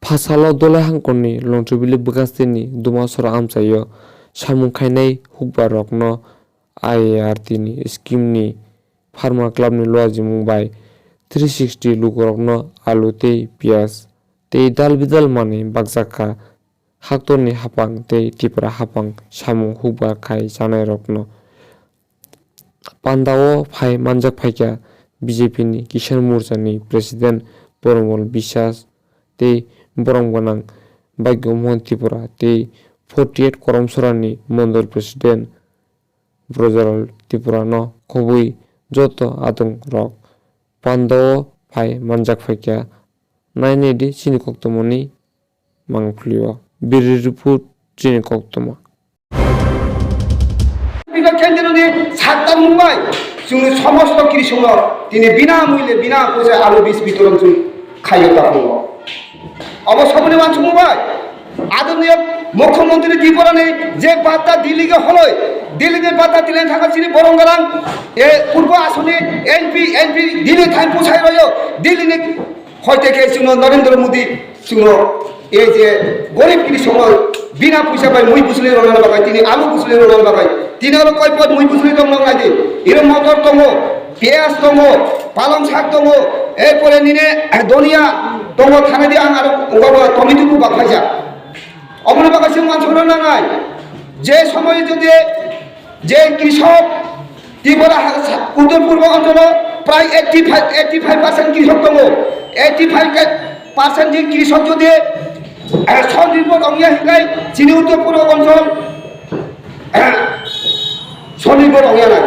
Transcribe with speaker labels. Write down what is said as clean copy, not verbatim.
Speaker 1: Fasalo dole hangkonni longchubili bwgastini dumasor amchaio samung khainai hukbarokno IART ni scheme ni Pharma Club ni loajimung bai 360 lukorokno alu tei pias tei dal bidal manui bakjaka haktorni hapang tei tipra hapang samung hukbar khai janairokno pandao phai manjak phaikya BJP ni Kisan Morcha ni President Poromol Biswas tei borong ganang Bhagya Mohan Tripura tei 48 Koromsora ni Mondol President Brojalal Tripura no khobui joto adung rok pandao phai manjak phaikya nainedi chini koktomoni mangphlio Biriput chini koktoma
Speaker 2: কেন্দ্রে সাতটা মুম্বাই जोंनि समस्त कृषक दिनै বিনামূল্যে বিনা পয়সায় আলু বীজ বিতরণ খাইয়ে থাকুন অবশ্যই মানছ মুম্বাই আদরণীয় মুখ্যমন্ত্রী ত্রিপুরানি যে বার্তা দিল্লিকে হলো দিল্লিতে বার্তা দিলেন থাকা চিনি বরংগারাং এ পূর্ব আসনে এমপি দিল্লি থাই পোছাই রয় দিল্লিনি হয়তো जोंनो নরেন্দ্র মোদী जोंनो এই যে গরিব কৃষক বিনা পয়সা পাই মই বুঝলে রঙার বাগাই তিনি আলু বুঝলে রঙার বাগাই তিনি হলো কয় পদ মই বুঝলে দং লাগাইদে এরম মটর দङ পেঁয়াজ দङ পালং শাক দङ এরপরে নিনে ধনিয়া দङ থানাদি আং আর টমেটো বাখাইছা অমনে বাগাইছে মানসরা নাঙাই যে সময় যদি যে কৃষক ত্রিপুরা উত্তর পূর্ব অঞ্চল প্রায় 85% কৃষক দङ 85% যে কৃষক যদি স্বনির্ভর অঙ্গিয়া হিকাই চিনি উত্তর পূর্ব অঞ্চল স্বনির্ভর অঙ্গিয়া নাই